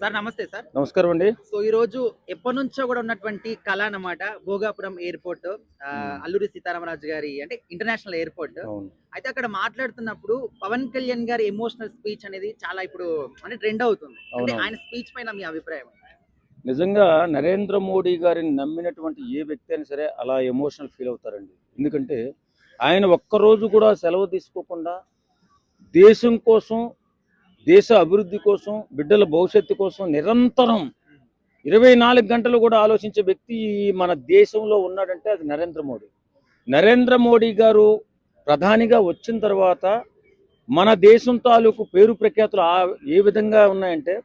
Sir నమస్తే sir. నమస్కారం అండి. సో ఈ రోజు ఎప్పటినుంచో కూడా ఉన్నటువంటి కళ అన్నమాట భోగాపురం ఎయిర్‌పోర్ట్ హ్మ్. అల్లూరి సీతారామరాజు గారి అంటే ఇంటర్నేషనల్ ఎయిర్‌పోర్ట్. అవును. అయితే అక్కడ మాట్లాడుతున్నప్పుడు పవన్ కళ్యాణ్ గారి ఎమోషనల్ స్పీచ్ అనేది చాలా ఇప్పుడు అంటే ట్రెండ్ అవుతుంది. అంటే అవునవును. ఆయన స్పీచ్ పైన మీ అభిప్రాయం? నిజంగా నరేంద్ర మోడీ గారిని నమ్మినటువంటి ఏ వ్యక్తి అయినా సరే అలా ఎమోషనల్ ఫీల్ అవుతారండి. ఎందుకంటే ఆయన ఒక్కరోజు కూడా సెలవు తీసుకోకుండా దేశం కోసం, దేశ అభివృద్ధి కోసం, బిడ్డల భవిష్యత్తు కోసం నిరంతరం 24 గంటలు కూడా ఆలోచించే వ్యక్తి మన దేశంలో ఉన్నాడంటే అది నరేంద్ర మోడీ. నరేంద్ర మోడీ గారు ప్రధానిగా వచ్చిన తర్వాత మన దేశం తాలూకు పేరు ప్రఖ్యాతులు ఏ విధంగా ఉన్నాయంటే,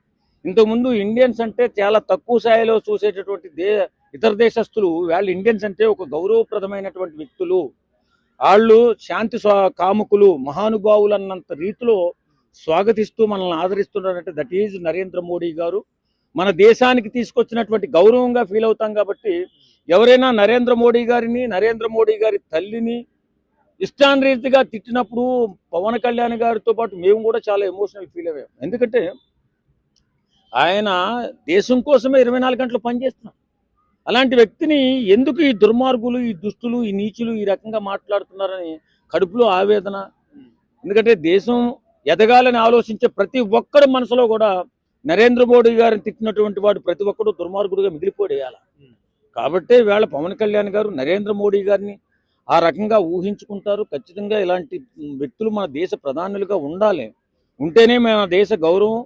ఇంతకుముందు ఇండియన్స్ అంటే చాలా తక్కువ స్థాయిలో చూసేటటువంటి ఇతర దేశస్తులు వాళ్ళు ఇండియన్స్ అంటే ఒక గౌరవప్రదమైనటువంటి వ్యక్తులు, వాళ్ళు శాంతి కాముకులు, మహానుభావులు అన్నంత రీతిలో స్వాగతిస్తూ మనల్ని ఆదరిస్తున్నారంటే దట్ ఈజ్ నరేంద్ర మోడీ గారు. మన దేశానికి తీసుకొచ్చినటువంటి గౌరవంగా ఫీల్ అవుతాం. కాబట్టి ఎవరైనా నరేంద్ర మోడీ గారిని, నరేంద్ర మోడీ గారి తల్లిని ఇష్టానురీతిగా తిట్టినప్పుడు పవన్ కళ్యాణ్ గారితో పాటు మేము కూడా చాలా ఎమోషనల్ ఫీల్ అయ్యాం. ఎందుకంటే ఆయన దేశం కోసమే 24 గంటలు పనిచేస్తున్నాం. అలాంటి వ్యక్తిని ఎందుకు ఈ దుర్మార్గులు, ఈ దుష్టులు, ఈ నీచులు ఈ రకంగా మాట్లాడుతున్నారని కడుపులో ఆవేదన. ఎందుకంటే దేశం ఎదగాలని ఆలోచించే ప్రతి ఒక్కరి మనసులో కూడా నరేంద్ర మోడీ గారిని తిట్టినటువంటి వాడు ప్రతి ఒక్కడు దుర్మార్గుడిగా మిగిలిపోయాల. కాబట్టి వేళ పవన్ కళ్యాణ్ గారు నరేంద్ర మోడీ గారిని ఆ రకంగా ఊహించుకుంటారు. ఖచ్చితంగా ఇలాంటి వ్యక్తులు మన దేశ ప్రధానులుగా ఉండాలి. ఉంటేనే మన దేశ గౌరవం.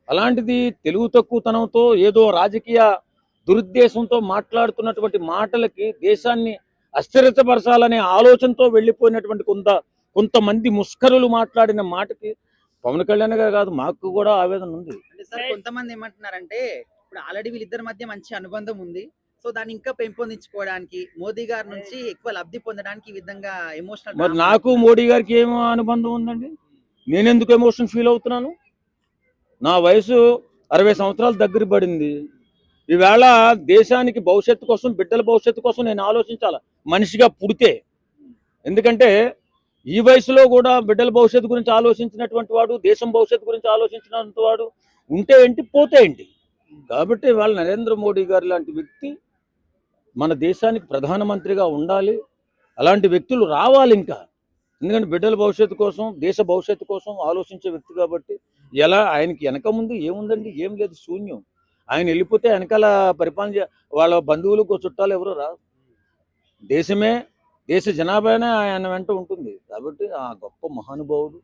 అలాంటిది తెలుగు తక్కువతనంతో ఏదో రాజకీయ దురుద్దేశంతో మాట్లాడుతున్నటువంటి మాటలకి దేశాన్ని అస్థిరపరచాలనే ఆలోచనతో వెళ్ళిపోయినటువంటి కొంతమంది ముష్కరులు మాట్లాడిన మాటకి పవన్ కళ్యాణ్ గారు కాదు, మాకు కూడా ఆవేదన ఉంది. అంటే సార్ కొంతమంది ఏమంటున్నారంటే ఇప్పుడు ఆల్రెడీ వీళ్ళిద్దరి మధ్య మంచి అనుబంధం ఉంది. సో దాన్ని ఇంకా పెంపొందించుకోవడానికి మోదీ గారి నుంచి ఎక్కువ లబ్ధి పొందడానికి ఈ విధంగా ఎమోషనల్ మరి నాకు మోడీ గారికి ఏమో అనుబంధం ఉందండి? నేనెందుకు ఎమోషన్ ఫీల్ అవుతున్నాను? నా వయసు 60 సంవత్సరాలు దగ్గర పడింది. ఈవేళ దేశానికి భవిష్యత్తు కోసం, బిడ్డల భవిష్యత్తు కోసం నేను ఆలోచించాల మనిషిగా పుడితే. ఎందుకంటే ఈ వయసులో కూడా బిడ్డల భవిష్యత్తు గురించి ఆలోచించినటువంటి వాడు, దేశం భవిష్యత్తు గురించి ఆలోచించినటువంటి వాడు ఉంటే ఏంటి, పోతే ఏంటి? కాబట్టి వాళ్ళ నరేంద్ర మోడీ గారు లాంటి వ్యక్తి మన దేశానికి ప్రధానమంత్రిగా ఉండాలి. అలాంటి వ్యక్తులు రావాలి ఇంకా. ఎందుకంటే బిడ్డల భవిష్యత్తు కోసం, దేశ భవిష్యత్తు కోసం ఆలోచించే వ్యక్తి కాబట్టి. ఎలా ఆయనకి వెనక ముందు ఏముందండి? ఏం లేదు, శూన్యం. ఆయన వెళ్ళిపోతే వెనకాల పరిపాలన వాళ్ళ బంధువులు చుట్టాలు ఎవరు రా. దేశమే, దేశ జనాభానే ఆయన వెంట ఉంటుంది. కాబట్టి ఆ గొప్ప మహానుభావుడు,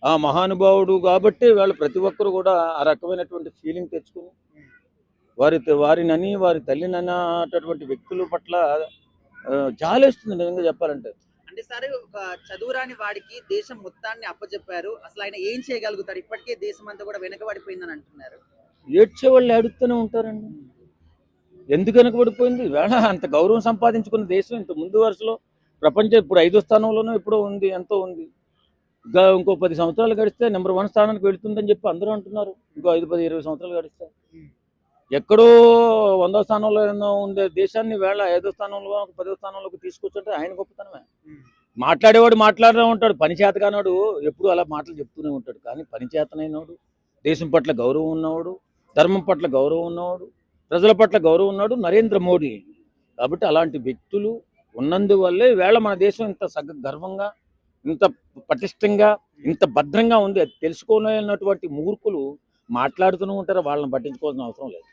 ఆ మహానుభావుడు కాబట్టి వాళ్ళు ప్రతి ఒక్కరు కూడా ఆ రకమైనటువంటి ఫీలింగ్ తెచ్చుకుని వారినని, వారి తల్లినన్నటువంటి వ్యక్తుల పట్ల జాలేస్తుంది నిజంగా చెప్పాలంటే. అంటే సరే ఒక చదువురాని వాడికి దేశం మొత్తాన్ని అప్పచెప్పారు. అసలు ఆయన ఏం చేయగలుగుతారు? ఇప్పటికే దేశం అంతా కూడా వెనకబడిపోయిందని అంటున్నారు. ఏడ్చే వాళ్ళు ఏడుస్తూనే ఉంటారండి. ఎందుకు వెనకబడిపోయింది? వేళ అంత గౌరవం సంపాదించుకున్న దేశం ఇంత ముందు వరుసలో ప్రపంచం ఇప్పుడు 5వ స్థానంలోనూ ఎప్పుడో ఉంది, ఎంతో ఉంది. ఇంకో 10 సంవత్సరాలు గడిస్తే నెంబర్ 1 స్థానానికి వెళుతుందని చెప్పి అందరూ అంటున్నారు. ఇంకో 5, 10, 20 సంవత్సరాలు గడిస్తే ఎక్కడో 100వ స్థానంలో ఉండే దేశాన్ని వేళ 5వ స్థానంలో, 10వ స్థానంలోకి తీసుకొచ్చుంటే ఆయన గొప్పతనమే. మాట్లాడేవాడు మాట్లాడుతూ ఉంటాడు, పని చేతగానోడు ఎప్పుడు అలా మాటలు చెప్తూనే ఉంటాడు. కానీ పని చేతనైనవాడు, దేశం పట్ల గౌరవం ఉన్నవాడు, ధర్మం పట్ల గౌరవం ఉన్నవాడు, ప్రజల పట్ల గౌరవం ఉన్నాడు నరేంద్ర మోడీ. కాబట్టి అలాంటి వ్యక్తులు ఉన్నందువల్లే వేళ మన దేశం ఇంత గర్వంగా, ఇంత పటిష్టంగా, ఇంత భద్రంగా ఉంది. అది తెలుసుకోలేనటువంటి మూర్ఖులు మాట్లాడుతూనే ఉంటారు. వాళ్ళని పట్టించుకోవాల్సిన అవసరం లేదు.